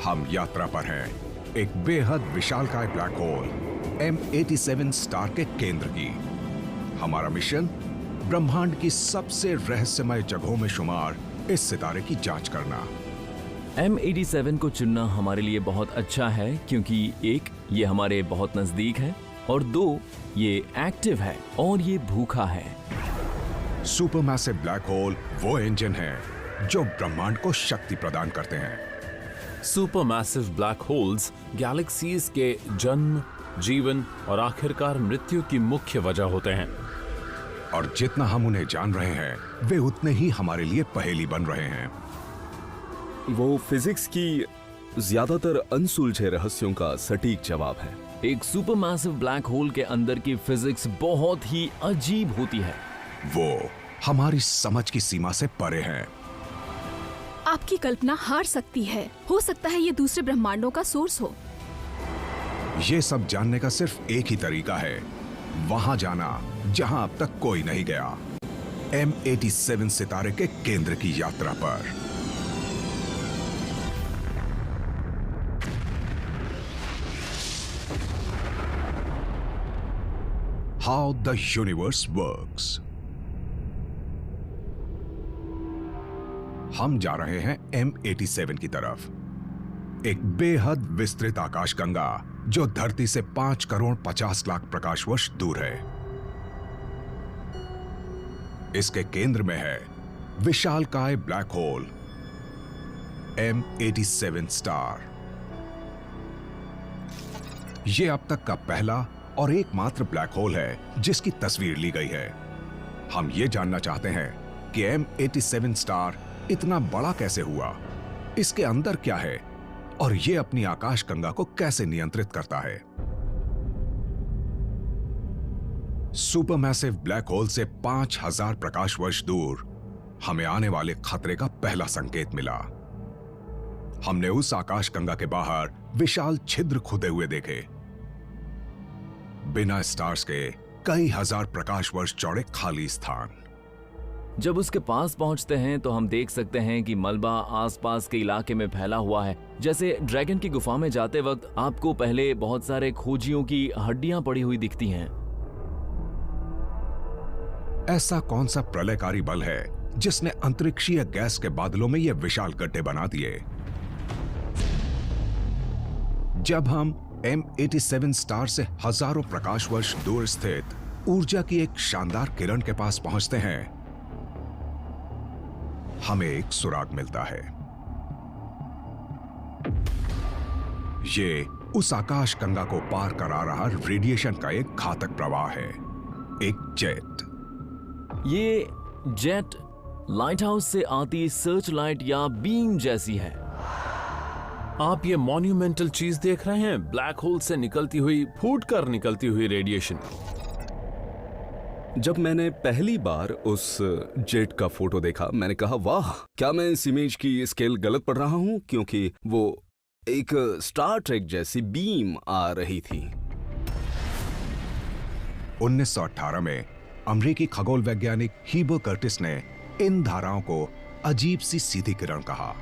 हम यात्रा पर हैं एक बेहद विशालकाय ब्लैक होल M87 स्टार के केंद्र की। हमारा मिशन ब्रह्मांड की सबसे रहस्यमय जगहों में शुमार इस सितारे की जांच करना। M87 को चुनना हमारे लिए बहुत अच्छा है क्योंकि एक, ये हमारे बहुत नजदीक है और दो, ये एक्टिव है और ये भूखा है। सुपरमैसिव ब्लैक होल वो इंजन है जो ब्रह्मांड को शक्ति प्रदान करते हैं। सुपरमैसिव ब्लैक होल्स गैलेक्सीज के जन्म, जीवन और आखिरकार मृत्यु की मुख्य वजह होते हैं। और जितना हम उन्हें जान रहे हैं, वे उतने ही हमारे लिए पहेली बन रहे हैं। वो फिजिक्स की ज्यादातर अनसुलझे रहस्यों का सटीक जवाब है। एक सुपरमैसिव ब्लैक होल के अंदर की फिजिक्स बहुत ही अजीब होती है। वो हमारी समझ की सीमा से परे हैं। आपकी कल्पना हार सकती है। हो सकता है ये दूसरे ब्रह्मांडों का सोर्स हो। ये सब जानने का सिर्फ एक ही तरीका है, वहां जाना जहां अब तक कोई नहीं गया। M87 सितारे के केंद्र की यात्रा पर। How the universe works. हम जा रहे हैं M87 की तरफ, एक बेहद विस्तृत आकाशगंगा जो धरती से 5 करोड़ 50 लाख प्रकाश वर्ष दूर है। इसके केंद्र में है विशालकाय ब्लैक होल M87 स्टार। यह अब तक का पहला और एकमात्र ब्लैक होल है जिसकी तस्वीर ली गई है। हम ये जानना चाहते हैं कि M87 स्टार इतना बड़ा कैसे हुआ, इसके अंदर क्या है और ये अपनी आकाशगंगा को कैसे नियंत्रित करता है। सुपरमैसिव ब्लैक होल से 5000 प्रकाश वर्ष दूर हमें आने वाले खतरे का पहला संकेत मिला। हमने उस आकाशगंगा के बाहर विशाल छिद्र खुदे हुए देखे। बिना स्टार्स के कई हजार प्रकाश वर्ष चौड़े खाली स्थान। जब उसके पास पहुंचते हैं तो हम देख सकते हैं कि मलबा आसपास के इलाके में फैला हुआ है। जैसे ड्रैगन की गुफा में जाते वक्त आपको पहले बहुत सारे खोजियों की हड्डियां पड़ी हुई दिखती हैं। ऐसा कौन सा प्रलयकारी बल है जिसने अंतरिक्षीय गैस के बादलों में ये विशाल गड्ढे बना दिए। जब हम M87 स्टार से हजारों प्रकाश वर्ष दूर स्थित ऊर्जा की एक शानदार किरण के पास पहुंचते हैं, हमें एक सुराग मिलता है। ये उस आकाशगंगा को पार करा रहा रेडिएशन का एक घातक प्रवाह है, एक जेट। ये जेट लाइट हाउस से आती सर्च लाइट या बीम जैसी है। आप ये मॉन्यूमेंटल चीज देख रहे हैं, ब्लैक होल से निकलती हुई, फूट कर निकलती हुई रेडिएशन। जब मैंने पहली बार उस जेट का फोटो देखा, मैंने कहा वाह, क्या मैं इस इमेज की स्केल गलत पढ़ रहा हूं, क्योंकि वो एक स्टार ट्रेक जैसी बीम आ रही थी। 1918 में अमेरिकी खगोल वैज्ञानिक हीबर कर्टिस ने इन धाराओं को अजीब सी सीधी किरण कहा।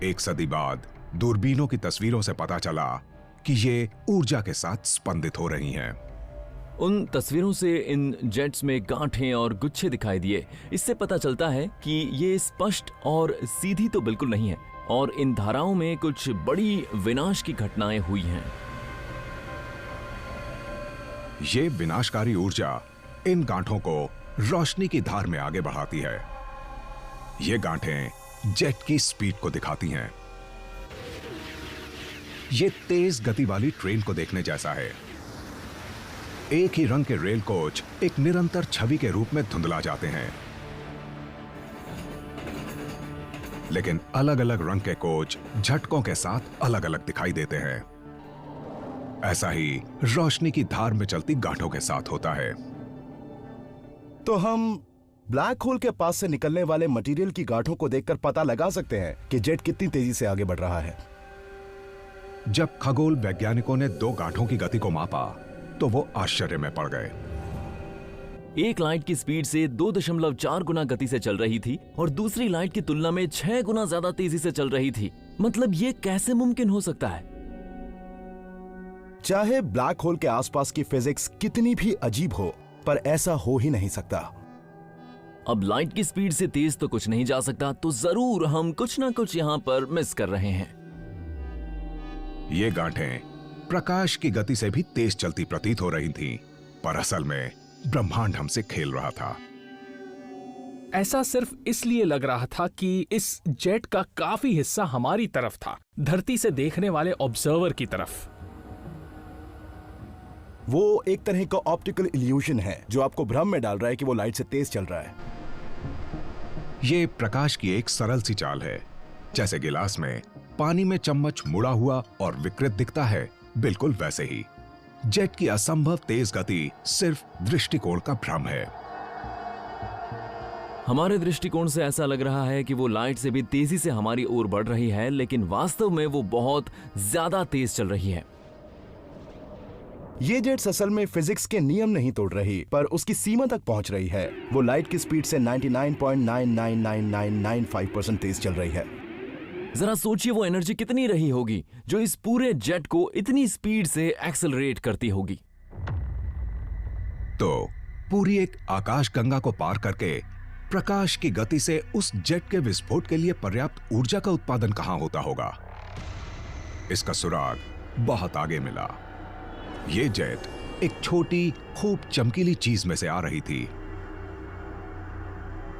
एक सदी बाद दूरबीनों की तस्वीरों से पता चला कि ये ऊर्जा के साथ स्पंदित हो रही हैं। उन तस्वीरों से इन जेट्स में गांठें और गुच्छे दिखाई दिए। इससे पता चलता है कि ये स्पष्ट और सीधी तो बिल्कुल नहीं है और इन धाराओं में कुछ बड़ी विनाश की घटनाएं हुई हैं। ये विनाशकारी ऊर्जा इन गांठों को रोशनी की धार में आगे बढ़ाती है। ये गांठें जेट की स्पीड को दिखाती हैं। ये तेज गति वाली ट्रेन को देखने जैसा है। एक ही रंग के रेल कोच एक निरंतर छवि के रूप में धुंधला जाते हैं, लेकिन अलग अलग रंग के कोच झटकों के साथ अलग अलग दिखाई देते हैं। ऐसा ही रोशनी की धार में चलती गांठों के साथ होता है। तो हम ब्लैक होल के पास से निकलने वाले मटेरियल की गांठों को देखकर पता लगा सकते हैं कि जेट कितनी तेजी से आगे बढ़ रहा है। जब खगोल वैज्ञानिकों ने 2 गांठों की गति को मापा तो वो आश्चर्य में पड़ गए। एक लाइट की स्पीड से 2.4 गुना गति से चल रही थी और दूसरी लाइट की तुलना में 6 गुना ज्यादा तेजी से चल रही थी। मतलब ये कैसे मुमकिन हो सकता है? चाहे ब्लैक होल के आसपास की फिजिक्स कितनी भी अजीब हो, पर ऐसा हो ही नहीं सकता। अब लाइट की स्पीड से तेज तो कुछ नहीं जा सकता, तो जरूर हम कुछ ना कुछ यहाँ पर मिस कर रहे हैं। ये गांठें प्रकाश की गति से भी तेज चलती प्रतीत हो रही थीं, पर असल में ब्रह्मांड हमसे खेल रहा था। ऐसा सिर्फ इसलिए लग रहा था कि इस जेट का काफी हिस्सा हमारी तरफ था, धरती से देखने वाले ऑब्जर्वर की तरफ। वो एक तरह का ऑप्टिकल इल्यूजन है जो आपको भ्रम में डाल रहा है कि वो लाइट से तेज चल रहा है। ये प्रकाश की एक सरल सी चाल है, जैसे गिलास में पानी में चम्मच मुड़ा हुआ और विकृत दिखता है, बिल्कुल वैसे ही जेट की असंभव तेज गति सिर्फ दृष्टिकोण का भ्रम है। हमारे दृष्टिकोण से ऐसा लग रहा है कि वो लाइट से भी तेजी से हमारी ओर बढ़ रही है, लेकिन वास्तव में वो बहुत ज्यादा तेज चल रही है। ये जेट्स असल में फिजिक्स के नियम नहीं तोड़ रही, पर उसकी सीमा तक पहुंच रही है। वो लाइट की स्पीड से 99.999995% तेज चल रही है। जरा सोचिए वो एनर्जी कितनी रही होगी जो इस पूरे जेट को इतनी स्पीड से एक्सेलरेट करती होगी। तो पूरी एक आकाश गंगा को पार करके प्रकाश की गति से उस जेट के विस्फोट के लिए पर्याप्त ऊर्जा का उत्पादन कहां होता होगा? इसका सुराग बहुत आगे मिला। ये जेट एक छोटी खूब चमकीली चीज में से आ रही थी।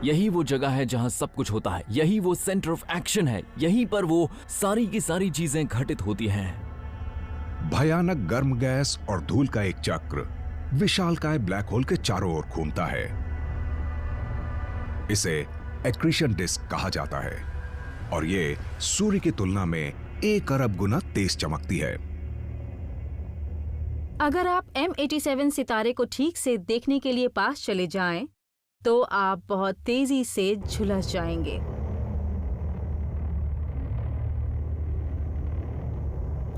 यही वो जगह है जहां सब कुछ होता है, यही वो सेंटर ऑफ एक्शन है, यहीं पर वो सारी की सारी चीजें घटित होती हैं। भयानक गर्म गैस और धूल का एक चक्र विशालकाय ब्लैक होल के चारों ओर घूमता है। इसे एक्रीशन डिस्क कहा जाता है और ये सूर्य की तुलना में 1 अरब गुना तेज चमकती है। अगर आप M87 सितारे को ठीक से देखने के लिए पास चले जाएं, तो आप बहुत तेजी से झुलस जाएंगे।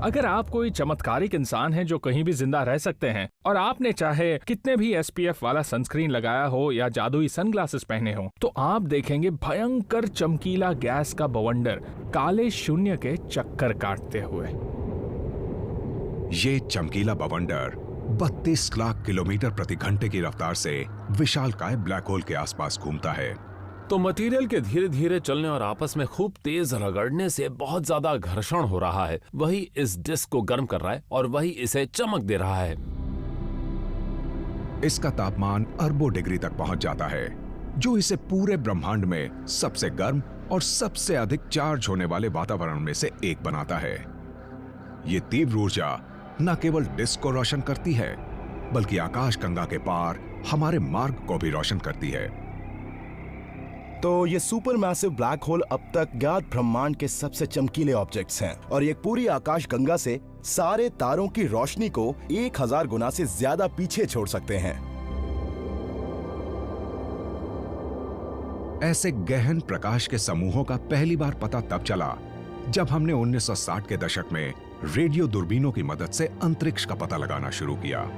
अगर आप कोई चमत्कारिक इंसान हैं जो कहीं भी जिंदा रह सकते हैं और आपने चाहे कितने भी SPF वाला सनस्क्रीन लगाया हो या जादुई सनग्लासेस पहने हो, तो आप देखेंगे भयंकर चमकीला गैस का बवंडर काले शून्य के चक्कर काटते हुए। ये चमकीला बवंडर 32 लाख किलोमीटर प्रति घंटे की रफ्तार से विशालकाय ब्लैक होल के आसपास घूमता है। तो मटेरियल के धीरे धीरे चलने और आपस में खूब तेज रगड़ने से बहुत ज्यादा घर्षण हो रहा है। वही इस डिस्क को गर्म कर रहा है और वही इसे चमक दे रहा है। इसका तापमान अरबों डिग्री तक पहुंच जाता है, जो इसे पूरे ब्रह्मांड में सबसे गर्म और सबसे अधिक चार्ज होने वाले वातावरण में से एक बनाता है। ये तीव्र ऊर्जा न केवल डिस्क को रोशन करती है, बल्कि आकाश गंगा के पार हमारे मार्ग को भी रोशन करती है। तो ये सुपर मैसिव ब्लैक होल अब तक ज्ञात ब्रह्मांड के सबसे चमकीले ऑब्जेक्ट्स हैं और ये पूरी आकाश गंगा से सारे तारों की रोशनी को 1000 गुना से ज्यादा पीछे छोड़ सकते हैं। ऐसे गहन प्रकाश के समूहों का पहली बार पता तब चला जब हमने 1960 के दशक में रेडियो दूरबीनों की मदद से अंतरिक्ष का पता लगाना शुरू किया।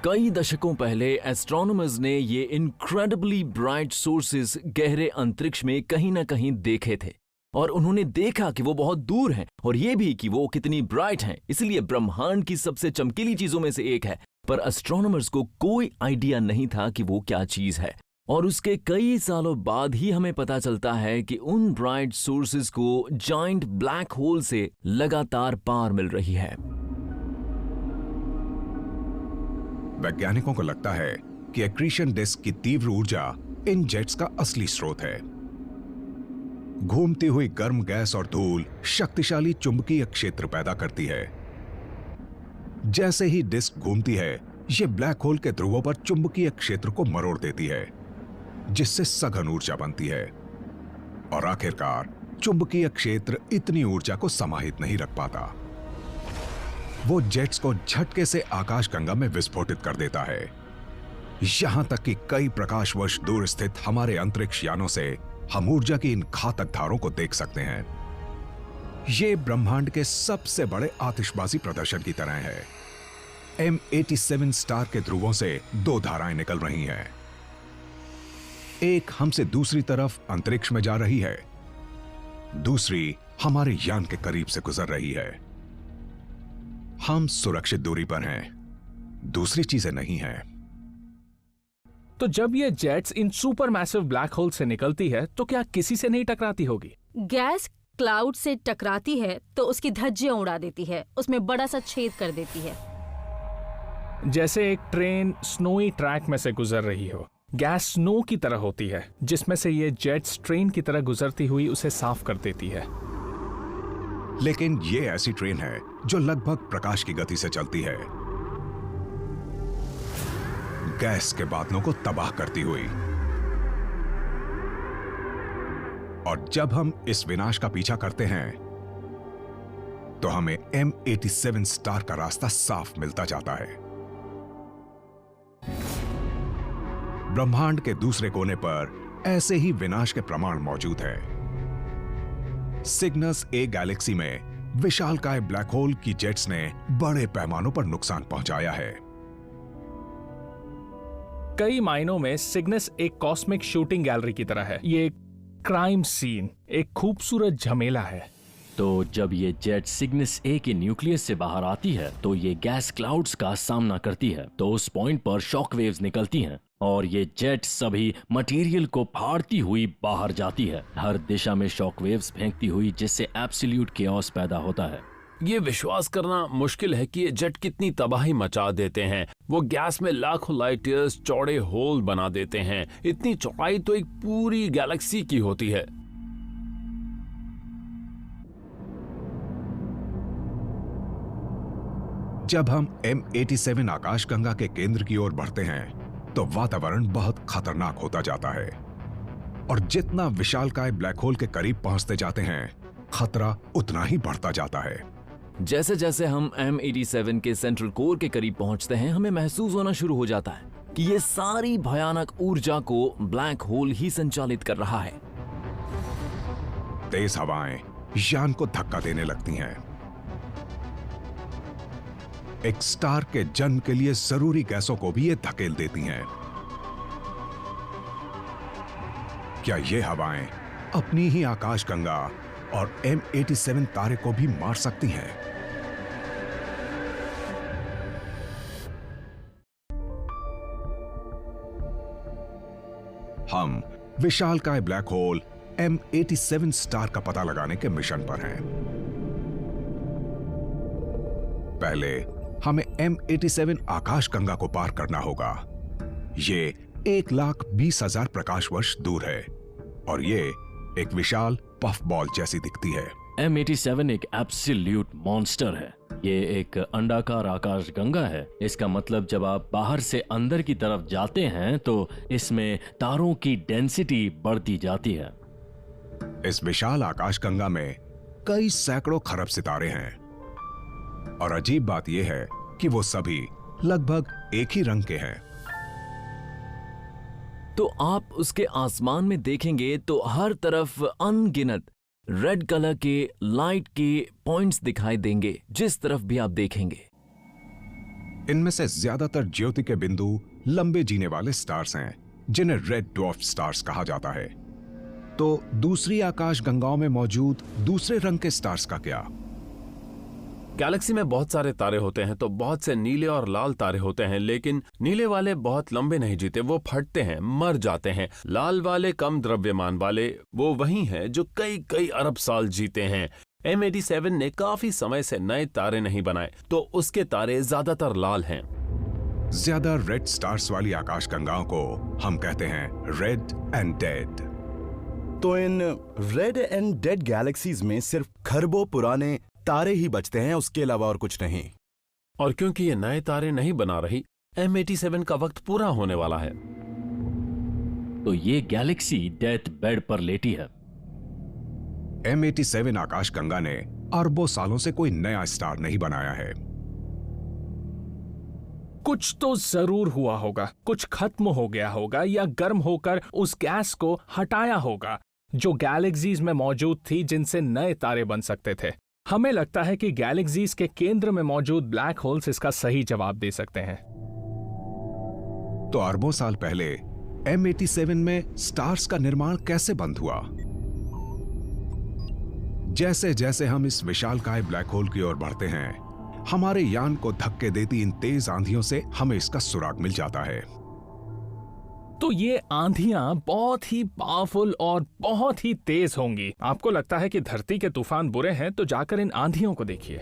कई दशकों पहले एस्ट्रोनॉमर्स ने ये इनक्रेडिबली ब्राइट सोर्सेज गहरे अंतरिक्ष में कहीं ना कहीं देखे थे और उन्होंने देखा कि वो बहुत दूर हैं और ये भी कि वो कितनी ब्राइट हैं, इसलिए ब्रह्मांड की सबसे चमकीली चीजों में से एक है। पर एस्ट्रोनॉमर्स को कोई आइडिया नहीं था कि वो क्या चीज है और उसके कई सालों बाद ही हमें पता चलता है कि उन ब्राइट सोर्सेज को जायंट ब्लैक होल से लगातार पार मिल रही है। वैज्ञानिकों को लगता है कि एक्रीशन डिस्क की तीव्र ऊर्जा इन जेट्स का असली स्रोत है। घूमती हुई गर्म गैस और धूल शक्तिशाली चुंबकीय क्षेत्र पैदा करती है। जैसे ही डिस्क घूमती है, ये ब्लैक होल के ध्रुवों पर चुंबकीय क्षेत्र को मरोड़ देती है, जिससे सघन ऊर्जा बनती है और आखिरकार चुंबकीय क्षेत्र इतनी ऊर्जा को समाहित नहीं रख पाता। वो जेट्स को झटके से आकाशगंगा में विस्फोटित कर देता है, यहां तक कि कई प्रकाश वर्ष दूर स्थित हमारे अंतरिक्ष यानों से हम ऊर्जा की इन घातक धारों को देख सकते हैं। ये ब्रह्मांड के सबसे बड़े आतिशबाजी प्रदर्शन की तरह है। M87 स्टार के ध्रुवों से दो धाराएं निकल रही हैं। एक हमसे दूसरी तरफ अंतरिक्ष में जा रही है, दूसरी हमारे यान के करीब से गुजर रही है। हम सुरक्षित दूरी पर हैं, दूसरी चीजें नहीं हैं। तो जब ये जेट्स इन सुपर मैसिव ब्लैक होल से निकलती है तो क्या किसी से नहीं टकराती होगी? गैस क्लाउड से टकराती है तो उसकी धज्जियां उड़ा देती है, उसमें बड़ा सा छेद कर देती है। जैसे एक ट्रेन स्नोई ट्रैक में से गुजर रही हो। गैस स्नो की तरह होती है जिसमें से ये जेट्स ट्रेन की तरह गुजरती हुई उसे साफ कर देती है। लेकिन ये ऐसी ट्रेन है जो लगभग प्रकाश की गति से चलती है, गैस के बादलों को तबाह करती हुई। और जब हम इस विनाश का पीछा करते हैं तो हमें M87 स्टार का रास्ता साफ मिलता जाता है। ब्रह्मांड के दूसरे कोने पर ऐसे ही विनाश के प्रमाण मौजूद हैं। सिग्नस ए गैलेक्सी में विशालकाय ब्लैक होल की जेट्स ने बड़े पैमानों पर नुकसान पहुंचाया है। कई मायनों में सिग्नस एक कॉस्मिक शूटिंग गैलरी की तरह है। ये एक क्राइम सीन, एक खूबसूरत झमेला है। तो जब ये जेट सिग्नस ए के न्यूक्लियस से बाहर आती है तो ये गैस क्लाउड्स का सामना करती है, तो उस पॉइंट पर शॉक वेव्स निकलती हैं और ये जेट सभी मटेरियल को फाड़ती हुई बाहर जाती है, हर दिशा में शॉक वेव्स फेंकती हुई, जिससे एब्सोल्यूट केओस पैदा होता है। ये विश्वास करना मुश्किल है कि ये जेट कितनी तबाही मचा देते हैं। वो गैस में लाखों लाइट ईयर्स चौड़े होल बना देते हैं। इतनी चौड़ाई तो एक पूरी गैलेक्सी की होती है। जब हम M87 आकाशगंगा के केंद्र की ओर बढ़ते हैं तो वातावरण बहुत खतरनाक होता जाता है, और जितना विशालकाय ब्लैक होल के करीब पहुंचते जाते हैं खतरा उतना ही बढ़ता जाता है। जैसे जैसे हम M87 के सेंट्रल कोर के करीब पहुंचते हैं, हमें महसूस होना शुरू हो जाता है कि ये सारी भयानक ऊर्जा को ब्लैक होल ही संचालित कर रहा है। तेज हवाएं यान को धक्का देने लगती हैं। एक स्टार के जन्म के लिए जरूरी गैसों को भी ये धकेल देती हैं। क्या ये हवाएं अपनी ही आकाशगंगा और M87 तारे को भी मार सकती हैं? हम विशालकाय ब्लैक होल M87 स्टार का पता लगाने के मिशन पर हैं। पहले हमें M87 आकाशगंगा को पार करना होगा। ये 1,20,000 प्रकाश वर्ष दूर है और ये एक विशाल पफ बॉल जैसी दिखती है। M87 एक एब्सोल्यूट मॉन्स्टर है। ये एक अंडाकार आकाशगंगा है। इसका मतलब जब आप बाहर से अंदर की तरफ जाते हैं तो इसमें तारों की डेंसिटी बढ़ती जाती है। इस विशाल आकाशगंगा में कई सैकड़ों खरब सितारे हैं, और अजीब बात यह है कि वो सभी लगभग एक ही रंग के हैं। तो आप उसके आसमान में देखेंगे तो हर तरफ अनगिनत रेड कलर के लाइट के पॉइंट्स दिखाई देंगे, जिस तरफ भी आप देखेंगे। इनमें से ज्यादातर ज्योति के बिंदु लंबे जीने वाले स्टार्स हैं, जिन्हें रेड ड्वार्फ स्टार्स कहा जाता है। तो दूसरी आकाशगंगाओं में मौजूद दूसरे रंग के स्टार्स का क्या? गैलेक्सी में बहुत सारे तारे होते हैं, तो बहुत से नीले और लाल तारे होते हैं, लेकिन नीले वाले बहुत लंबे नहीं जीते, वो फटते हैं, मर जाते हैं। लाल वाले कम द्रव्यमान वाले वो वही हैं जो कई कई अरब साल जीते हैं। M87 ने काफी समय से नए तारे नहीं बनाए, तो उसके तारे ज्यादातर लाल हैं। ज्यादा रेड स्टार्स वाली आकाशगंगाओं को हम कहते हैं रेड एंड डेड। तो इन रेड एंड डेड गैलेक्सीज में सिर्फ खरबों पुराने तारे ही बचते हैं, उसके अलावा और कुछ नहीं। और क्योंकि ये नए तारे नहीं बना रही, M87 का वक्त पूरा होने वाला है। तो ये गैलेक्सी डेथ बेड पर लेटी है। M87 आकाशगंगा ने अरबों सालों से कोई नया स्टार नहीं बनाया है। कुछ तो जरूर हुआ होगा, कुछ खत्म हो गया होगा या गर्म होकर उस गैस को हटाया होगा जो गैलेक्सीज में मौजूद थी जिनसे नए तारे बन सकते थे। हमें लगता है कि गैलेक्सीज के केंद्र में मौजूद ब्लैक होल्स इसका सही जवाब दे सकते हैं। तो अरबों साल पहले M87 में स्टार्स का निर्माण कैसे बंद हुआ? जैसे जैसे हम इस विशालकाय ब्लैक होल की ओर बढ़ते हैं, हमारे यान को धक्के देती इन तेज आंधियों से हमें इसका सुराग मिल जाता है। तो ये आंधियां बहुत ही पावरफुल और बहुत ही तेज होंगी। आपको लगता है कि धरती के तूफान बुरे हैं, तो जाकर इन आंधियों को देखिए।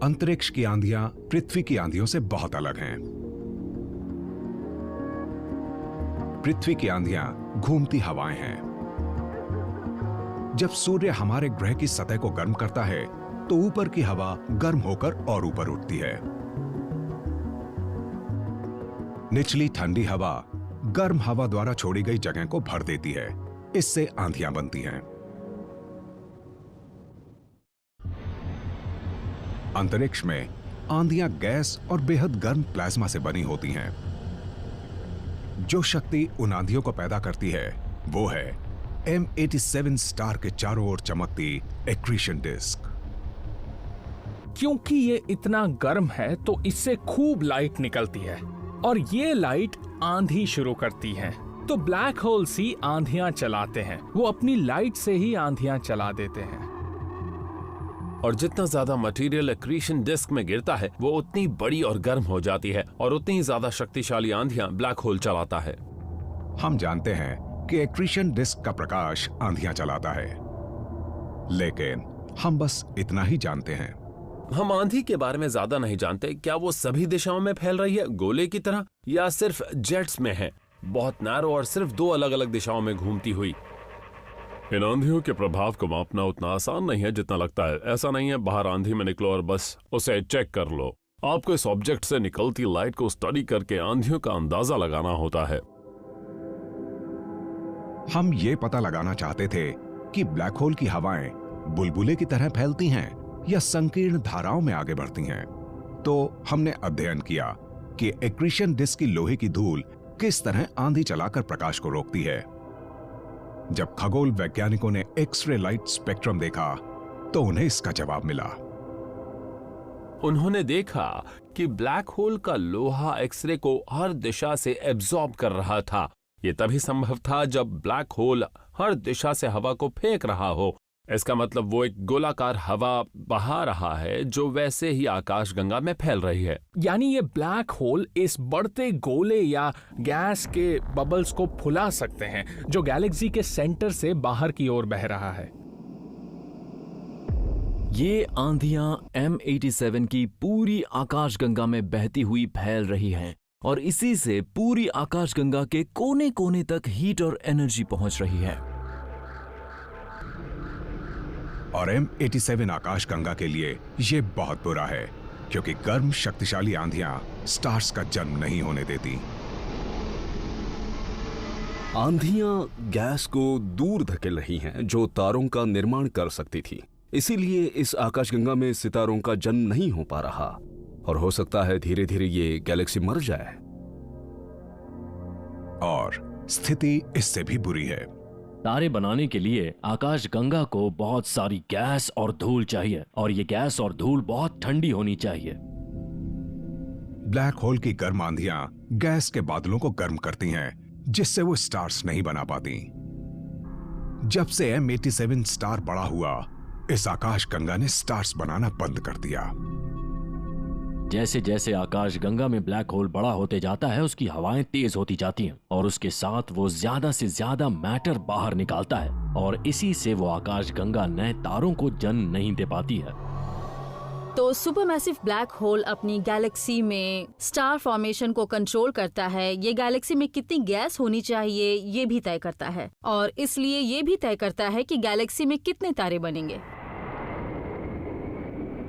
अंतरिक्ष की आंधियां पृथ्वी की आंधियों से बहुत अलग हैं। पृथ्वी की आंधियां घूमती हवाएं हैं। जब सूर्य हमारे ग्रह की सतह को गर्म करता है, तो ऊपर की हवा गर्म होकर और ऊपर उठती है। निचली ठंडी हवा गर्म हवा द्वारा छोड़ी गई जगह को भर देती है। इससे आंधियां बनती हैं। अंतरिक्ष में आंधियां गैस और बेहद गर्म प्लाज्मा से बनी होती हैं। जो शक्ति उन आंधियों को पैदा करती है वो है M87 स्टार के चारों ओर चमकती एक्रीशन डिस्क। क्योंकि ये इतना गर्म है तो इससे खूब लाइट निकलती है और ये लाइट आंधी शुरू करती है। तो ब्लैक होल्स ही आंधियां चलाते हैं। वो अपनी लाइट से ही आंधियां चला देते हैं। और जितना ज्यादा मटेरियल एक्रीशन डिस्क में गिरता है वो उतनी बड़ी और गर्म हो जाती है और उतनी ही ज्यादा शक्तिशाली आंधियां ब्लैक होल चलाता है। हम जानते हैं कि एक्रीशन डिस्क का प्रकाश आंधियां चलाता है, लेकिन हम बस इतना ही जानते हैं। हम आंधी के बारे में ज्यादा नहीं जानते। क्या वो सभी दिशाओं में फैल रही है गोले की तरह, या सिर्फ जेट्स में है, बहुत नैरो और सिर्फ 2 अलग अलग दिशाओं में घूमती हुई? इन आंधियों के प्रभाव को मापना उतना आसान नहीं है जितना लगता है। ऐसा नहीं है बाहर आंधी में निकलो और बस उसे चेक कर लो। आपको इस ऑब्जेक्ट से निकलती लाइट को स्टडी करके आंधियों का अंदाजा लगाना होता है। हम ये पता लगाना चाहते थे कि ब्लैक होल की हवाएं बुलबुले की तरह फैलती हैं या संकीर्ण धाराओं में आगे बढ़ती हैं। तो हमने अध्ययन किया कि एक्रीशन डिस्क की लोहे की धूल किस तरह आंधी चलाकर प्रकाश को रोकती है। जब खगोल वैज्ञानिकों ने एक्स-रे लाइट स्पेक्ट्रम देखा तो उन्हें इसका जवाब मिला। उन्होंने देखा कि ब्लैक होल का लोहा एक्सरे को हर दिशा से एब्जॉर्ब कर रहा था। यह तभी संभव था जब ब्लैक होल हर दिशा से हवा को फेंक रहा हो। इसका मतलब वो एक गोलाकार हवा बहा रहा है जो वैसे ही आकाशगंगा में फैल रही है। यानी ये ब्लैक होल इस बढ़ते गोले या गैस के बबल्स को फुला सकते हैं जो गैलेक्सी के सेंटर से बाहर की ओर बह रहा है। ये आंधियां M87 की पूरी आकाशगंगा में बहती हुई फैल रही हैं और इसी से पूरी आकाशगंगा के कोने कोने तक हीट और एनर्जी पहुंच रही है। और M87 आकाशगंगा के लिए ये बहुत बुरा है, क्योंकि गर्म शक्तिशाली आंधियां स्टार्स का जन्म नहीं होने देती। आंधियां गैस को दूर धकेल रही हैं जो तारों का निर्माण कर सकती थी। इसीलिए इस आकाशगंगा में सितारों का जन्म नहीं हो पा रहा और हो सकता है धीरे धीरे ये गैलेक्सी मर जाए। और स्थिति इससे भी बुरी है। तारे बनाने के लिए आकाशगंगा को बहुत सारी गैस और धूल चाहिए और ये गैस और धूल बहुत ठंडी होनी चाहिए। ब्लैक होल की गर्म आंधियां गैस के बादलों को गर्म करती हैं, जिससे वो स्टार्स नहीं बना पाती। जब से M87 स्टार बड़ा हुआ, इस आकाशगंगा ने स्टार्स बनाना बंद कर दिया। जैसे जैसे आकाशगंगा में ब्लैक होल बड़ा होते जाता है उसकी हवाएं तेज होती जाती हैं और उसके साथ वो ज्यादा से ज्यादा मैटर बाहर निकालता है और इसी से वो आकाशगंगा नए तारों को जन्म नहीं दे पाती है। तो सुपरमैसिव ब्लैक होल अपनी गैलेक्सी में स्टार फॉर्मेशन को कंट्रोल करता है। ये गैलेक्सी में कितनी गैस होनी चाहिए ये भी तय करता है और इसलिए ये भी तय करता है कि गैलेक्सी में कितने तारे बनेंगे।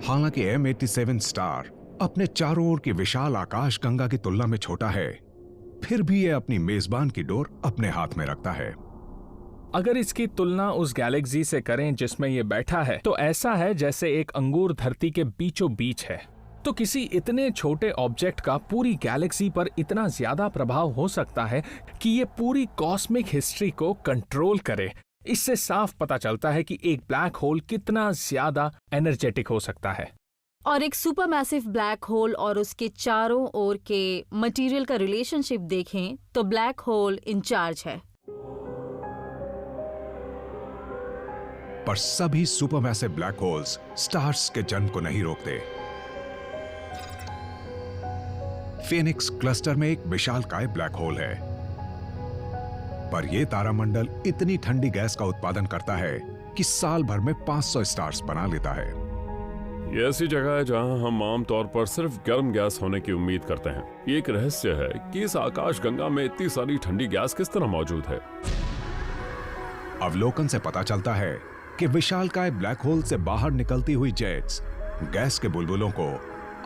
हालांकि M87 स्टार अपने चारों ओर की विशाल आकाशगंगा की तुलना में छोटा है, फिर भी यह अपनी मेजबान की डोर अपने हाथ में रखता है। अगर इसकी तुलना उस गैलेक्सी से करें जिसमें ये बैठा है तो ऐसा है जैसे एक अंगूर धरती के बीचों बीच है। तो किसी इतने छोटे ऑब्जेक्ट का पूरी गैलेक्सी पर इतना ज्यादा प्रभाव हो सकता है कि ये पूरी कॉस्मिक हिस्ट्री को कंट्रोल करे। इससे साफ पता चलता है कि एक ब्लैक होल कितना ज्यादा एनर्जेटिक हो सकता है। और एक सुपरमैसिव ब्लैक होल और उसके चारों ओर के मटेरियल का रिलेशनशिप देखें तो ब्लैक होल इंचार्ज है। पर सभी सुपरमैसिव ब्लैक होल्स स्टार्स के जन्म को नहीं रोकते। फीनिक्स क्लस्टर में एक विशालकाय ब्लैक होल है, पर यह तारामंडल इतनी ठंडी गैस का उत्पादन करता है कि साल भर में 500 स्टार्स बना लेता है। ये ऐसी जगह है जहां हम आमतौर पर सिर्फ गर्म गैस होने की उम्मीद करते हैं। ये एक रहस्य है कि इस आकाश गंगा में इतनी सारी ठंडी गैस किस तरह मौजूद है। अवलोकन से पता चलता है कि विशालकाय ब्लैक होल से बाहर निकलती हुई जेट्स गैस के बुलबुलों को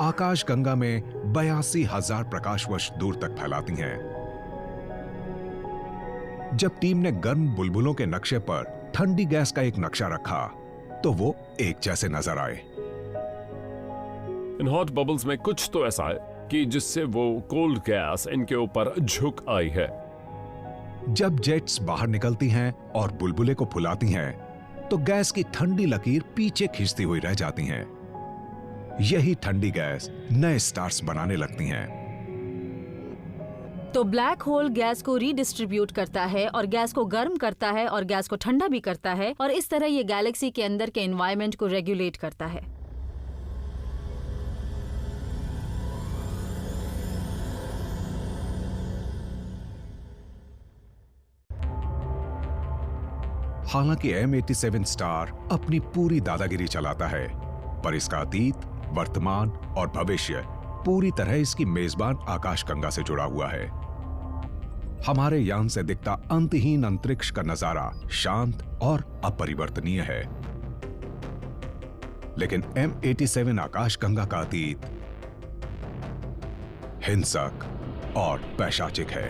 आकाश गंगा में 82,000 प्रकाश वर्ष दूर तक फैलाती हैं। जब टीम ने गर्म बुलबुलों के नक्शे पर ठंडी गैस का एक नक्शा रखा तो वो एक जैसे नजर आए। इन हॉट बबल्स में कुछ तो ऐसा है कि जिससे वो कोल्ड गैस इनके ऊपर झुक आई है। जब जेट्स बाहर निकलती हैं और बुलबुले को फुलाती हैं, तो गैस की ठंडी लकीर पीछे खींचती हुई रह जाती हैं। यही ठंडी गैस नए स्टार्स बनाने लगती हैं। तो ब्लैक होल गैस को रीडिस्ट्रीब्यूट करता है और गैस को गर्म करता है और गैस को ठंडा भी करता है, और इस तरह ये गैलेक्सी के अंदर के एनवायरनमेंट को रेगुलेट करता है। हालांकि M87 स्टार अपनी पूरी दादागिरी चलाता है, पर इसका अतीत, वर्तमान और भविष्य पूरी तरह इसकी मेजबान आकाशगंगा से जुड़ा हुआ है। हमारे यान से दिखता अंतहीन अंतरिक्ष का नजारा शांत और अपरिवर्तनीय है, लेकिन M87 आकाशगंगा का अतीत हिंसक और पैशाचिक है,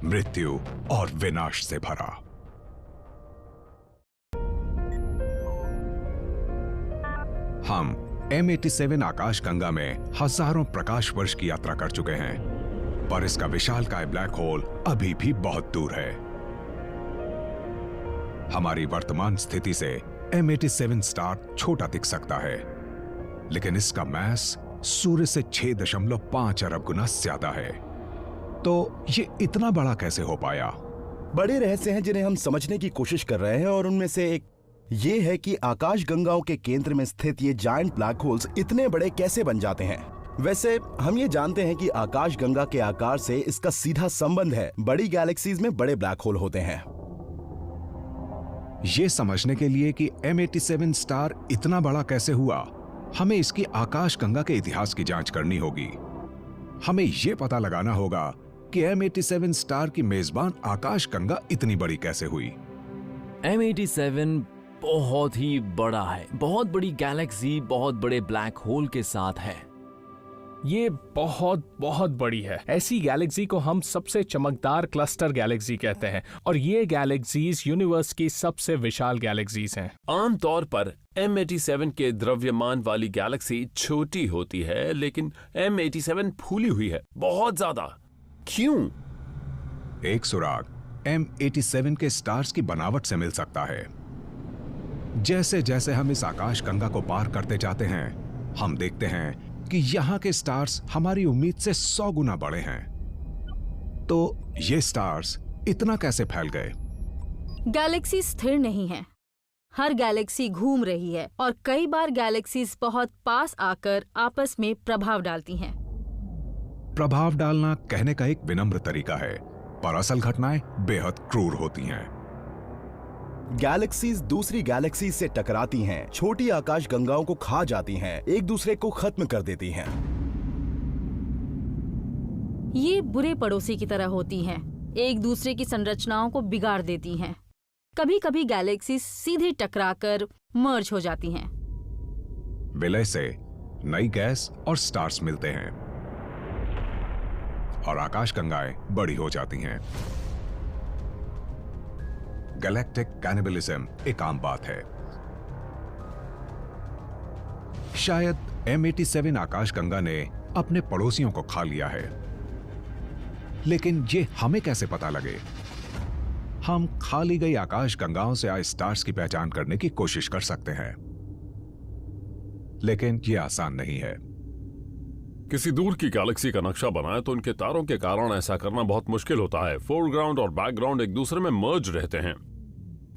मृत्यु और विनाश से भरा। हम M87 आकाशगंगा में हजारों प्रकाश वर्ष की यात्रा कर चुके हैं, पर इसका विशालकाय ब्लैक होल अभी भी बहुत दूर है। हमारी वर्तमान स्थिति से M87 स्टार छोटा दिख सकता है, लेकिन इसका मास सूर्य से 6.5 अरब गुना ज्यादा है। तो ये इतना बड़ा कैसे हो पाया? बड़े रहस्य हैं जिन्हें हम समझने की कोशिश कर रहे हैं, और उनमें से एक ये है कि आकाशगंगाओं के केंद्र में स्थित ये जायंट ब्लैक होल्स इतने बड़े कैसे बन जाते हैं। वैसे हम ये जानते हैं कि आकाशगंगा के आकार से इसका सीधा संबंध है। बड़ी गैलेक्सीज में बड़े ब्लैक होल होते हैं। ये समझने के लिए कि M87 स्टार इतना बड़ा कैसे हुआ, हमें इसकी आकाशगंगा के इतिहास की जांच करनी होगी। हमें यह पता लगाना होगा कि M87 स्टार की मेजबान आकाशगंगा इतनी बड़ी कैसे हुई। M87 बहुत ही बड़ा है, बहुत बड़ी गैलेक्सी बहुत बड़े ब्लैक होल के साथ है। ये बहुत बहुत बड़ी है। ऐसी गैलेक्सी को हम सबसे चमकदार क्लस्टर गैलेक्सी कहते हैं, और ये गैलेक्सीज यूनिवर्स की सबसे विशाल गैलेक्सीज हैं। आमतौर पर M87 के द्रव्यमान वाली गैलेक्सी छोटी होती है, लेकिन M87 फूली हुई है बहुत ज्यादा। क्यों? एक सुराग M87 के स्टार्स की बनावट से मिल सकता है। जैसे जैसे हम इस आकाशगंगा को पार करते जाते हैं, हम देखते हैं कि यहां के स्टार्स हमारी उम्मीद से 100 गुना बड़े हैं। तो ये स्टार्स इतना कैसे फैल गए? गैलेक्सी स्थिर नहीं है, हर गैलेक्सी घूम रही है, और कई बार गैलेक्सीज बहुत पास आकर आपस में प्रभाव डालती हैं। प्रभाव डालना कहने का एक विनम्र तरीका है, पर असल घटनाएं बेहद क्रूर होती हैं। गैलेक्सीज दूसरी गैलेक्सीज से टकराती हैं, छोटी आकाशगंगाओं को खा जाती हैं, एक दूसरे को खत्म कर देती हैं। ये बुरे पड़ोसी की तरह होती हैं, एक दूसरे की संरचनाओं को बिगाड़ देती हैं। कभी कभी गैलेक्सीज सीधे टकराकर मर्ज हो जाती हैं। विलय से नई गैस और स्टार्स मिलते हैं और आकाशगंगाएं बड़ी हो जाती हैं। गैलेक्टिक कैनिबलिज्म एक आम बात है। शायद M87 आकाशगंगा ने अपने पड़ोसियों को खा लिया है। लेकिन ये हमें कैसे पता लगे? हम खा ली गई आकाशगंगाओं से आए स्टार्स की पहचान करने की कोशिश कर सकते हैं, लेकिन ये आसान नहीं है। किसी दूर की गैलेक्सी का नक्शा बनाए तो उनके तारों के कारण ऐसा करना बहुत मुश्किल होता है। फोरग्राउंड और बैकग्राउंड एक दूसरे में मर्ज रहते हैं।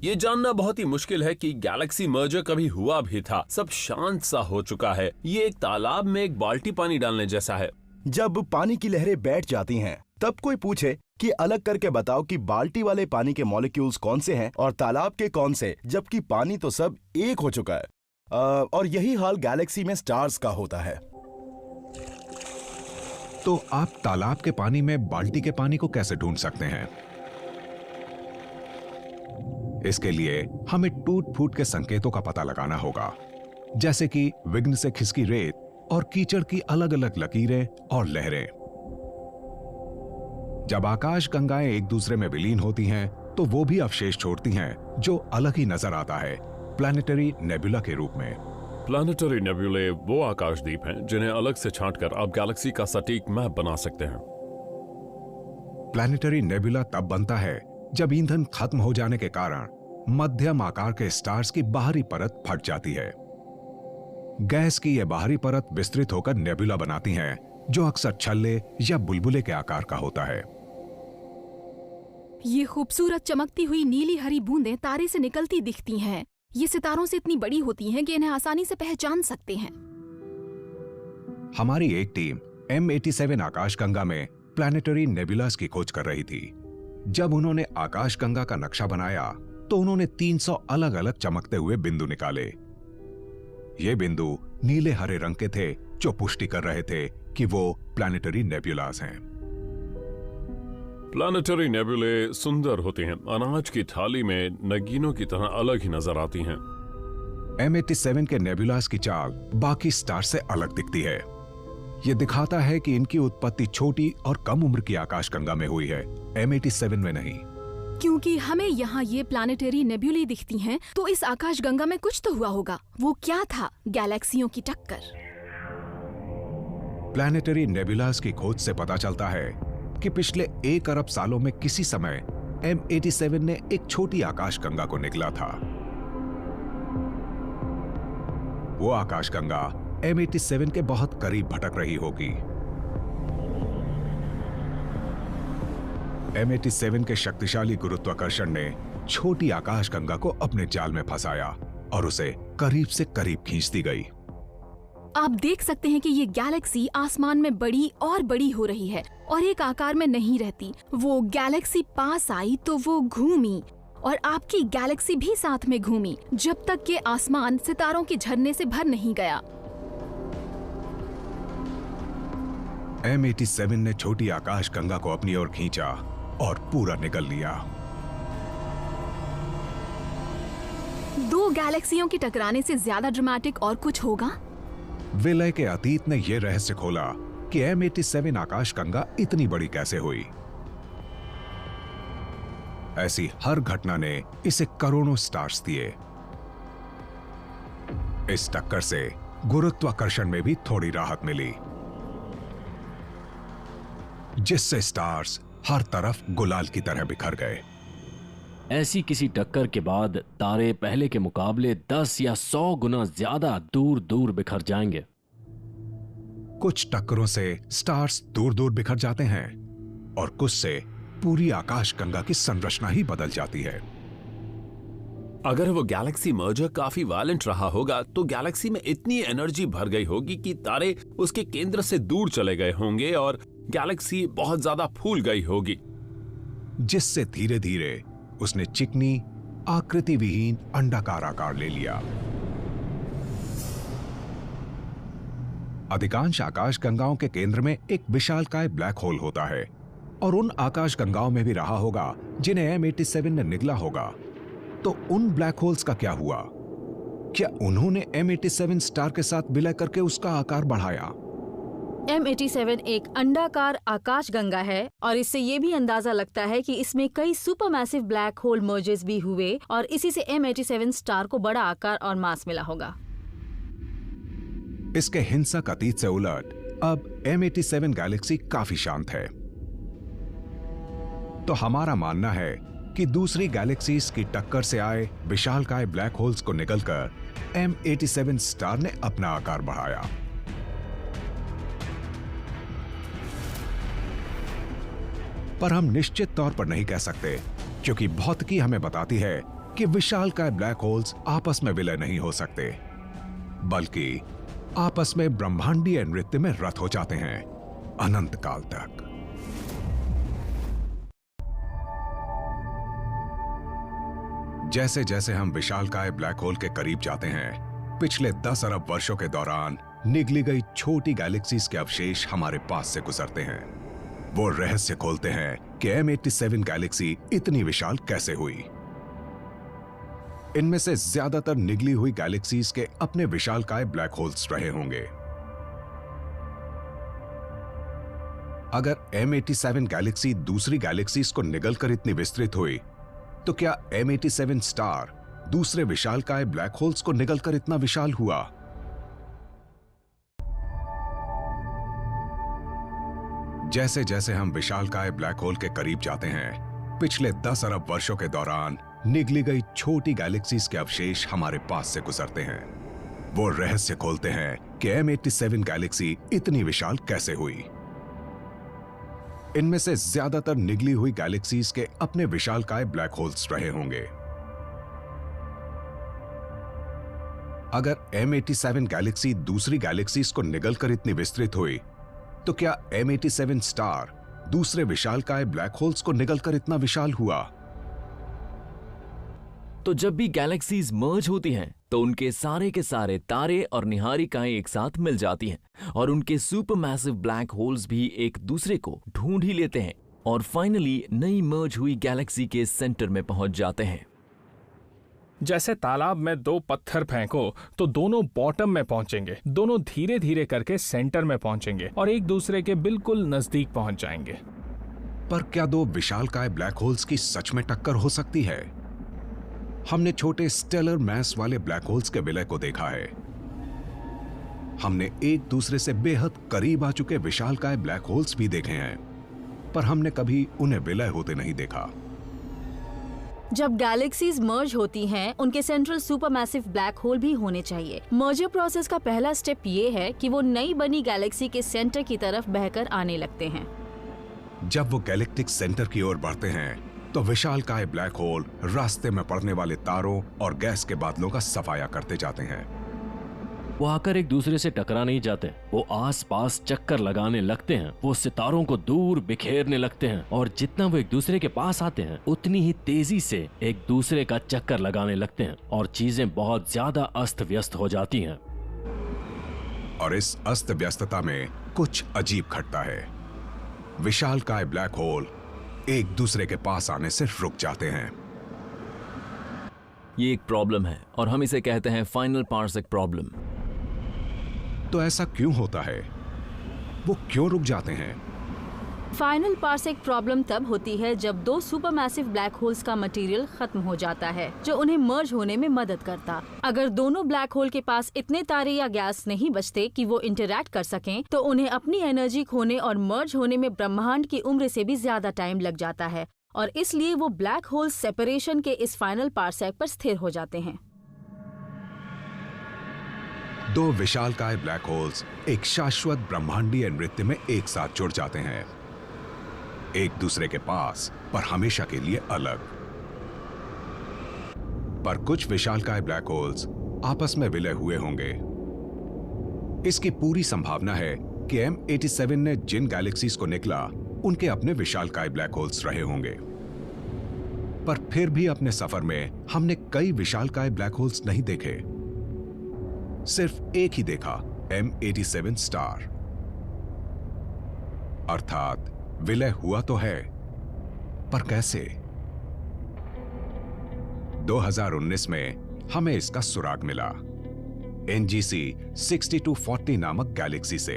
ये जानना बहुत ही मुश्किल है कि गैलेक्सी मर्जर कभी हुआ भी था। सब शांत सा हो चुका है। ये एक तालाब में एक बाल्टी पानी डालने जैसा है। जब पानी की लहरें बैठ जाती हैं, तब कोई पूछे कि अलग करके बताओ कि बाल्टी वाले पानी के मॉलिक्यूल्स कौन से हैं और तालाब के कौन से, जबकि पानी तो सब एक हो चुका है। और यही हाल गैलेक्सी में स्टार्स का होता है। तो आप तालाब के पानी में बाल्टी के पानी को कैसे ढूंढ सकते हैं? इसके लिए हमें टूट फूट के संकेतों का पता लगाना होगा, जैसे कि विघ्न से खिसकी रेत और कीचड़ की अलग अलग लकीरें और लहरें। जब आकाशगंगाएं एक दूसरे में विलीन होती हैं, तो वो भी अवशेष छोड़ती हैं जो अलग ही नजर आता है, प्लैनेटरी नेबुला के रूप में। प्लैनेटरी नेबुले वो आकाशदीप हैं जिन्हें अलग से छांटकर आप गैलेक्सी का सटीक मैप बना सकते हैं। प्लैनेटरी नेबुला तब बनता है जब ईंधन खत्म हो जाने के कारण मध्यम आकार के स्टार्स की बाहरी परत फट जाती है। गैस की यह बाहरी परत विस्तृत होकर नेबुला बनाती हैं, जो अक्सर छल्ले या बुलबुले के आकार का होता है। ये खूबसूरत चमकती हुई नीली हरी बूंदें तारे से निकलती दिखती हैं। ये सितारों से इतनी बड़ी होती हैं कि इन्हें आसानी से पहचान सकते हैं। हमारी एक टीम M87 आकाशगंगा में प्लैनेटरी नेबुलास की खोज कर रही थी। जब उन्होंने आकाशगंगा का नक्शा बनाया, तो उन्होंने 300 अलग अलग चमकते हुए बिंदु निकाले। ये बिंदु नीले हरे रंग के थे, जो पुष्टि कर रहे थे कि वो प्लैनेटरी नेबुलास हैं। प्लैनेटरी नेबुले सुंदर होती हैं। अनाज की थाली में नगीनों की तरह अलग ही नजर आती हैं। M87 के नेबुलास की चाल बाकी स्टार से अलग दिखती है। यह दिखाता है कि इनकी उत्पत्ति छोटी और कम उम्र की आकाशगंगा में हुई है, M87 में नहीं। क्योंकि हमें यहाँ ये प्लैनेटरी नेबुले दिखती हैं, तो इस आकाशगंगा में कुछ तो हुआ होगा। वो क्या था? गैलेक्सियों की टक्कर। प्लैनेटरी नेबुलास की खोज से पता चलता है कि पिछले 1 अरब सालों में किसी समय M87 ने एक छोटी आकाशगंगा को निगला था। वो आकाशगंगा M87 के बहुत करीब भटक रही होगी। M87 के शक्तिशाली गुरुत्वाकर्षण ने छोटी आकाशगंगा को अपने जाल में फंसाया और उसे करीब से करीब खींचती गई। आप देख सकते हैं कि ये गैलेक्सी आसमान में बड़ी और बड़ी हो रही है और एक आकार में नहीं रहती। वो गैलेक्सी पास आई तो वो घूमी और आपकी गैलेक्सी भी साथ में घूमी, जब तक कि आसमान सितारों के झरने से भर नहीं गया। M87 ने छोटी आकाशगंगा को अपनी ओर खींचा और पूरा निगल लिया। 2 गैलेक्सियों के टकराने से ज्यादा ड्रामेटिक और कुछ होगा? विलय के अतीत ने यह रहस्य खोला कि M87 आकाशगंगा इतनी बड़ी कैसे हुई। ऐसी हर घटना ने इसे करोड़ों स्टार्स दिए। इस टक्कर से गुरुत्वाकर्षण में भी थोड़ी राहत मिली, जिससे स्टार्स हर तरफ गुलाल की तरह बिखर गए। ऐसी किसी टक्कर के बाद तारे पहले के मुकाबले 10 या 100 गुना ज्यादा दूर दूर बिखर जाएंगे। कुछ टक्करों से स्टार्स दूर दूर बिखर जाते हैं और कुछ से पूरी आकाशगंगा की संरचना ही बदल जाती है। अगर वो गैलेक्सी मर्जर काफी वायलेंट रहा होगा, तो गैलेक्सी में इतनी एनर्जी भर गई होगी कि तारे उसके केंद्र से दूर चले गए होंगे और गैलेक्सी बहुत ज्यादा फूल गई होगी, जिससे धीरे धीरे उसने चिकनी आकृति विहीन अंडाकार आकार ले लिया। अधिकांश आकाशगंगाओं के केंद्र में एक विशालकाय ब्लैक होल होता है और उन आकाशगंगाओं में भी रहा होगा जिन्हें M87 ने निगला होगा। तो उन ब्लैक होल्स का क्या हुआ? क्या उन्होंने M87 स्टार के साथ विलय करके उसका आकार बढ़ाया? M87 एक अंडाकार आकाशगंगा है और इससे ये भी अंदाजा लगता है कि इसमें कई सुपरमैसिव ब्लैक होल मर्जेस भी हुए और इसी से M87 स्टार को बड़ा आकार और मास मिला होगा। इसके हिंसक अतीत से उलट अब M87 गैलेक्सी काफी शांत है। तो हमारा मानना है कि दूसरी गैलेक्सीज की टक्कर से आए विशालकाय ब्लैक होल्स को निगलकर M87 स्टार ने अपना आकार बढ़ाया। पर हम निश्चित तौर पर नहीं कह सकते, क्योंकि भौतिकी हमें बताती है कि विशालकाय ब्लैक होल्स आपस में विलय नहीं हो सकते, बल्कि आपस में ब्रह्मांडीय नृत्य में रत हो जाते हैं अनंत काल तक। जैसे जैसे हम विशालकाय ब्लैक होल के करीब जाते हैं, पिछले 10 अरब वर्षों के दौरान निगली गई छोटी गैलेक्सीज के अवशेष हमारे पास से गुजरते हैं। वो रहस्य खोलते हैं कि M87 गैलेक्सी इतनी विशाल कैसे हुई। इनमें से ज्यादातर निगली हुई गैलेक्सीज के अपने विशालकाय ब्लैक होल्स रहे होंगे। अगर M87 गैलेक्सी दूसरी गैलेक्सीज को निगलकर इतनी विस्तृत हुई, तो क्या M87 स्टार दूसरे विशालकाय ब्लैक होल्स को निगलकर इतना विशाल हुआ? जैसे जैसे हम विशालकाय ब्लैक होल के करीब जाते हैं, पिछले 10 अरब वर्षों के दौरान निगली गई छोटी गैलेक्सीज के अवशेष हमारे पास से गुजरते हैं। वो रहस्य खोलते हैं कि M87 गैलेक्सी इतनी विशाल कैसे हुई। इनमें से ज्यादातर निगली हुई गैलेक्सीज के अपने विशालकाय ब्लैक होल्स रहे होंगे। अगर M87 गैलेक्सी दूसरी गैलेक्सीज को निगलकर इतनी विस्तृत हुई, तो क्या M87 स्टार दूसरे विशालकाय ब्लैक होल्स को निगलकर इतना विशाल हुआ? तो जब भी गैलेक्सीज मर्ज होती हैं, तो उनके सारे के सारे तारे और निहारिकाएं एक साथ मिल जाती हैं और उनके सुपरमैसिव ब्लैक होल्स भी एक दूसरे को ढूंढ ही लेते हैं और फाइनली नई मर्ज हुई गैलेक्सी के सेंटर में पहुंच जाते हैं। जैसे तालाब में 2 पत्थर फेंको तो दोनों बॉटम में पहुंचेंगे, दोनों धीरे धीरे करके सेंटर में पहुंचेंगे और एक दूसरे के बिल्कुल नजदीक पहुंच जाएंगे। पर क्या 2 विशालकाय ब्लैक होल्स की सच में टक्कर हो सकती है? हमने छोटे स्टेलर मैस वाले ब्लैक होल्स के विलय को देखा है। हमने एक दूसरे से बेहद करीब आ चुके विशालकाय ब्लैक होल्स भी देखे हैं, पर हमने कभी उन्हें विलय होते नहीं देखा। जब गैलेक्सीज मर्ज होती हैं, उनके सेंट्रल सुपरमैसिव ब्लैक होल भी होने चाहिए। मर्जर प्रोसेस का पहला स्टेप ये है कि वो नई बनी गैलेक्सी के सेंटर की तरफ बहकर आने लगते हैं। जब वो गैलेक्टिक सेंटर की ओर बढ़ते हैं, तो विशालकाय ब्लैक होल रास्ते में पड़ने वाले तारों और गैस के बादलों का सफाया करते जाते हैं। वो आकर एक दूसरे से टकरा नहीं जाते, वो आसपास चक्कर लगाने लगते हैं, वो सितारों को दूर बिखेरने लगते हैं और जितना वो एक दूसरे के पास आते हैं उतनी ही तेजी से एक दूसरे का चक्कर लगाने लगते हैं और चीजें बहुत ज्यादा अस्त व्यस्त हो जाती हैं। और इस अस्त व्यस्तता में कुछ अजीब घटता है। विशालकाय ब्लैक होल एक दूसरे के पास आने से रुक जाते हैं। ये एक प्रॉब्लम है और हम इसे कहते हैं फाइनल पार्सेक प्रॉब्लम। तो ऐसा क्यों होता है? वो क्यों रुक जाते हैं? फाइनल पार्सेक प्रॉब्लम तब होती है जब 2 सुपरमैसिव ब्लैक होल्स का मटेरियल खत्म हो जाता है जो उन्हें मर्ज होने में मदद करता। अगर दोनों ब्लैक होल के पास इतने तारे या गैस नहीं बचते कि वो इंटरैक्ट कर सकें, तो उन्हें अपनी एनर्जी खोने और मर्ज होने में ब्रह्मांड की उम्र से भी ज्यादा टाइम लग जाता है और इसलिए वो ब्लैक होल सेपरेशन के इस फाइनल पार्सेक पर स्थिर हो जाते हैं। 2 विशालकाय ब्लैक होल्स एक शाश्वत ब्रह्मांडीय नृत्य में एक साथ जुड़ जाते हैं, एक दूसरे के पास पर हमेशा के लिए अलग। पर कुछ विशालकाय ब्लैक होल्स आपस में विलय हुए होंगे। इसकी पूरी संभावना है कि M87 ने जिन गैलेक्सीज को निकला उनके अपने विशालकाय ब्लैक होल्स रहे होंगे। पर फिर भी अपने सफर में हमने कई विशालकाय ब्लैक होल्स नहीं देखे, सिर्फ एक ही देखा, M87 स्टार। अर्थात विलय हुआ तो है, पर कैसे? 2019 में हमें इसका सुराग मिला NGC 6240 नामक गैलेक्सी से।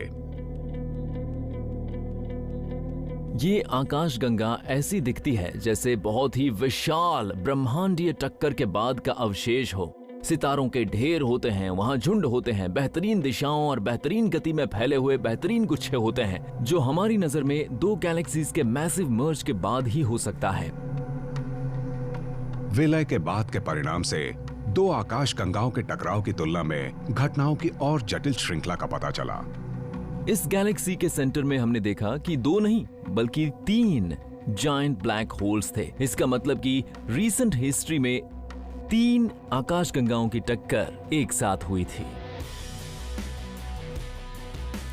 ये आकाशगंगा ऐसी दिखती है जैसे बहुत ही विशाल ब्रह्मांडीय टक्कर के बाद का अवशेष हो। सितारों के ढेर होते हैं, वहाँ झुंड होते हैं, बेहतरीन दिशाओं और बेहतरीन गति में फैले हुए बेहतरीन गुच्छे होते हैं, जो हमारी नजर में दो गैलेक्सीज के मैसिव मर्ज के बाद ही हो सकता है। विलय के बाद के परिणाम से दो आकाश गंगाओं के टकराव की तुलना में घटनाओं की और जटिल श्रृंखला का पता चला। इस गैलेक्सी के सेंटर में हमने देखा कि दो नहीं बल्कि 3 जायंट ब्लैक होल्स थे। इसका मतलब कि रीसेंट हिस्ट्री में 3 आकाशगंगाओं की टक्कर एक साथ हुई थी।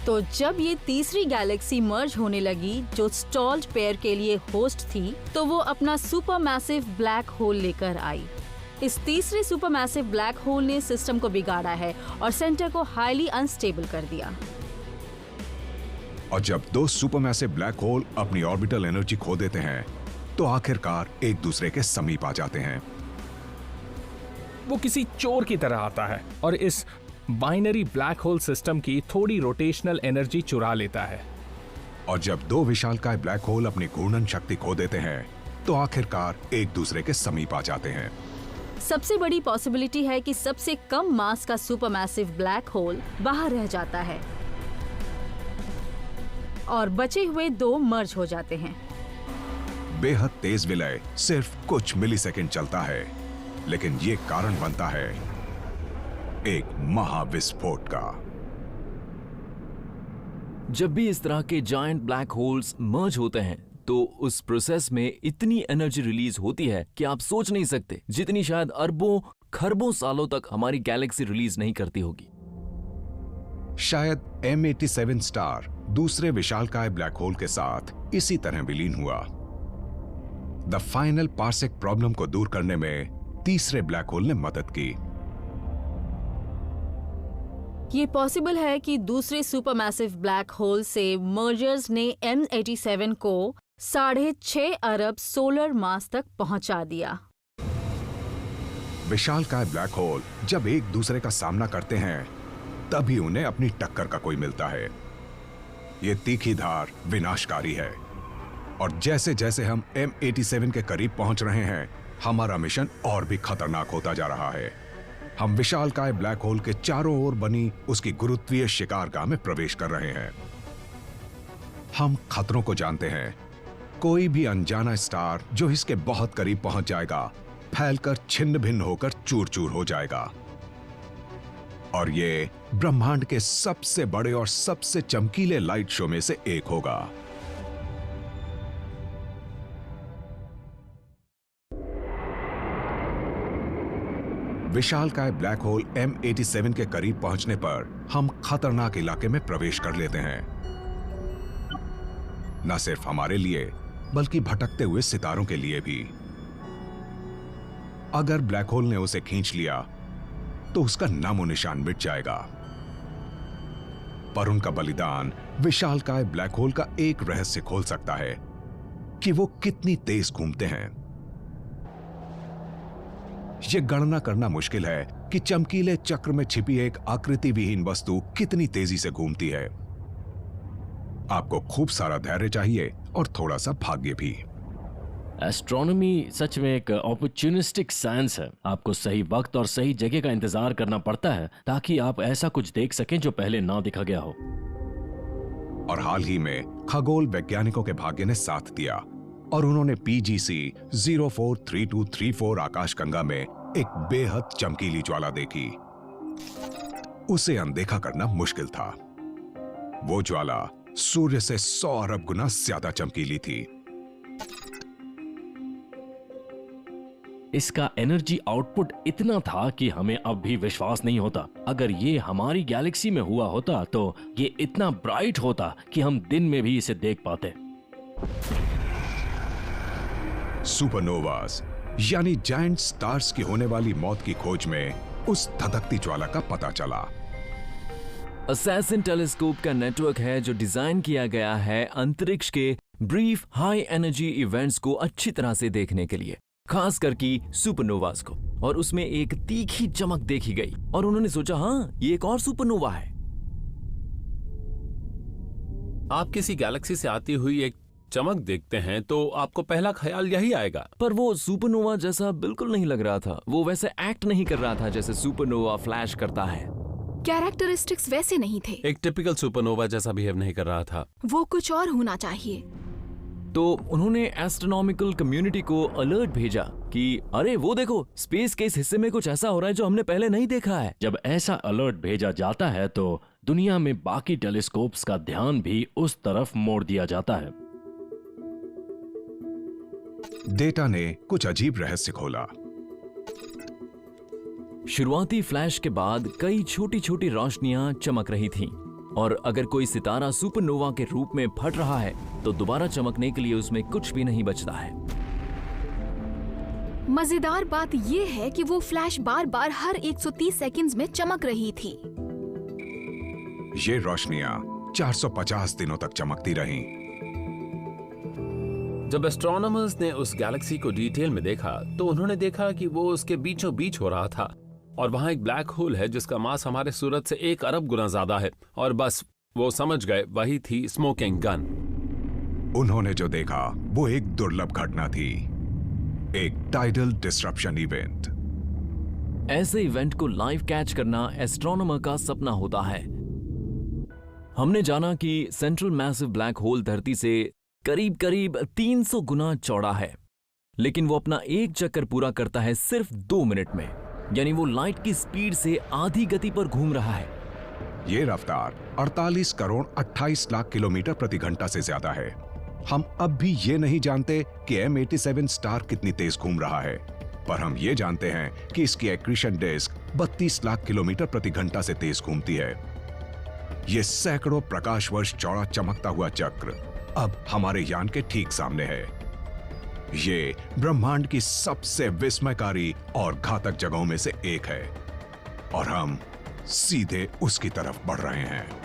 तो जब ये तीसरी गैलेक्सी मर्ज होने लगी जो स्टॉल्ड पेयर के लिए होस्ट थी, तो वो अपना सुपर मैसिव ब्लैक होल लेकर आई। इस तीसरे सुपर मैसिव ब्लैक होल ने सिस्टम को बिगाड़ा है और सेंटर को हाईली अनस्टेबल कर दिया। और जब दो सुपरमैसिव ब्लैक होल अपनी ऑर्बिटल एनर्जी खो देते हैं तो आखिरकार एक दूसरे के समीप आ जाते हैं। वो किसी चोर की तरह आता है और इस बाइनरी ब्लैक होल सिस्टम की थोड़ी रोटेशनल एनर्जी चुरा लेता है। और जब दो विशालकाय ब्लैक होल अपनी घूर्णन शक्ति खो देते हैं तो आखिरकार एक दूसरे के समीप आ जाते हैं। सबसे बड़ी पॉसिबिलिटी है कि सबसे कम मास का सुपरमैसिव ब्लैक होल बाहर रह जाता है और बचे हुए दो मर्ज हो जाते हैं। बेहद तेज विलय सिर्फ कुछ मिलीसेकंड चलता है, लेकिन ये कारण बनता है एक महाविस्फोट का। जब भी इस तरह के जायंट ब्लैक होल्स मर्ज होते हैं तो उस प्रोसेस में इतनी एनर्जी रिलीज होती है कि आप सोच नहीं सकते, जितनी शायद अरबों खरबों सालों तक हमारी गैलेक्सी रिलीज नहीं करती होगी। शायद M87 स्टार दूसरे विशालकाय ब्लैक होल के साथ इसी तरह विलीन हुआ। द फाइनल पार्सेक प्रॉब्लम को दूर करने में तीसरे ब्लैक होल ने मदद की। ये पॉसिबल है कि दूसरे सुपरमैसिव ब्लैक होल से मर्जर्स ने M87 को 6.5 अरब सोलर मास तक पहुंचा दिया। विशालकाय ब्लैक होल जब एक दूसरे का सामना करते हैं तभी उन्हें अपनी टक्कर का कोई मिलता है। ये तीखी धार विनाशकारी है और जैसे जैसे हम M87 के करीब पहुंच रहे हैं हमारा मिशन और भी खतरनाक होता जा रहा है। हम विशालकाय ब्लैक होल के चारों ओर बनी उसकी गुरुत्वीय शिकारगाह में प्रवेश कर रहे हैं। हम खतरों को जानते हैं। कोई भी अनजाना स्टार जो इसके बहुत करीब पहुंच जाएगा फैलकर छिन्न भिन्न होकर चूर चूर हो जाएगा और ये ब्रह्मांड के सबसे बड़े और सबसे चमकीले लाइट शो में से एक होगा। विशालकाय ब्लैक होल M87 के करीब पहुंचने पर हम खतरनाक इलाके में प्रवेश कर लेते हैं। न सिर्फ हमारे लिए बल्कि भटकते हुए सितारों के लिए भी। अगर ब्लैक होल ने उसे खींच लिया तो उसका नामो निशान मिट जाएगा। पर उनका बलिदान विशालकाय ब्लैक होल का एक रहस्य खोल सकता है कि वो कितनी तेज घूमते हैं। यह गणना करना मुश्किल है कि चमकीले चक्र में छिपी एक आकृति विहीन वस्तु कितनी तेजी से घूमती है। आपको खूब सारा धैर्य चाहिए और थोड़ा सा भाग्य भी। एस्ट्रोनॉमी सच में एक अपॉर्चुनिस्टिक साइंस है। आपको सही वक्त और सही जगह का इंतजार करना पड़ता है ताकि आप ऐसा कुछ देख सकें जो पहले ना दिखा गया हो। और हाल ही में खगोल वैज्ञानिकों के भाग्य ने साथ दिया और उन्होंने PGC 043234 आकाशगंगा में एक बेहद चमकीली ज्वाला देखी। उसे अनदेखा करना मुश्किल था। वो ज्वाला सूर्य से 100 अरब गुना ज्यादा चमकीली थी। इसका एनर्जी आउटपुट इतना था कि हमें अब भी विश्वास नहीं होता। अगर ये हमारी गैलेक्सी में हुआ होता तो ये इतना ब्राइट होता कि हम दिन में भी इसे देख पाते। सुपरनोवास यानी जायंट स्टार्स की होने वाली मौत की खोज में उस धधकती ज्वाला का पता चला। असैसिन टेलीस्कोप का नेटवर्क है जो डिजाइन किया गया है अंतरिक्ष के ब्रीफ हाई एनर्जी इवेंट्स को अच्छी तरह से देखने के लिए, खास करके सुपरनोवास को। और उसमें एक तीखी चमक देखी गई और उन्होंने सोचा हाँ ये एक और सुपरनोवा है। आप किसी गैलेक्सी से आती हुई एक चमक देखते हैं तो आपको पहला ख्याल यही आएगा। पर वो सुपरनोवा जैसा बिल्कुल नहीं लग रहा था। वो वैसे एक्ट नहीं कर रहा था जैसे सुपरनोवा फ्लैश करता है। कैरेक्टरिस्टिक्स वैसे नहीं थे। एक टिपिकल सुपरनोवा जैसा बिहेव नहीं कर रहा था। वो कुछ और होना चाहिए। तो उन्होंने एस्ट्रोनॉमिकल कम्युनिटी को अलर्ट भेजा कि अरे वो देखो, स्पेस के इस हिस्से में कुछ ऐसा हो रहा है जो हमने पहले नहीं देखा है। जब ऐसा अलर्ट भेजा जाता है तो दुनिया में बाकी टेलीस्कोप्स का ध्यान भी उस तरफ मोड़ दिया जाता है। डेटा ने कुछ अजीब रहस्य खोला। शुरुआती फ्लैश के बाद कई छोटी छोटी रोशनियां चमक रही थीं, और अगर कोई सितारा सुपरनोवा के रूप में फट रहा है तो दोबारा चमकने के लिए उसमें कुछ भी नहीं बचता है। मजेदार बात यह है कि वो फ्लैश बार बार हर 130 सेकंड्स में चमक रही थी। ये रोशनियां 450 दिनों तक चमकती रहीं। जब एस्ट्रोनॉमर्स ने उस गैलेक्सी को डिटेल में देखा तो उन्होंने देखा कि वो उसके बीचों बीच हो रहा था, और वहां एक ब्लैक होल है जिसका मास हमारे सूरज से 1 अरब गुना ज्यादा है। और बस वो समझ गए, वही थी स्मोकिंग गन। उन्होंने जो देखा वो एक दुर्लभ घटना थी, एक टाइडल डिस्ट्रप्शन इवेंट। ऐसे इवेंट को लाइव कैच करना एस्ट्रोनॉमर का सपना होता है। हमने जाना कि सेंट्रल मैसिव ब्लैक होल धरती से करीब करीब 300 गुना चौड़ा है, लेकिन वो अपना एक चक्कर पूरा करता है सिर्फ 2 मिनट में। यानी वो लाइट की स्पीड से आधी गति पर घूम रहा है। ये रफ्तार 48 करोड़ 28 लाख किलोमीटर प्रति घंटा से ज्यादा है। हम अब भी ये नहीं जानते कि M87 स्टार कितनी तेज घूम रहा है, पर हम ये जानते हैं कि इसकी एक्रीशन डिस्क 32 लाख किलोमीटर प्रति घंटा से तेज घूमती है। ये सैकड़ों प्रकाश वर्ष चौड़ा चमकता हुआ चक्र अब हमारे यान के ठीक सामने है। ये ब्रह्मांड की सबसे विस्मयकारी और घातक जगहों में से एक है, और हम सीधे उसकी तरफ बढ़ रहे हैं।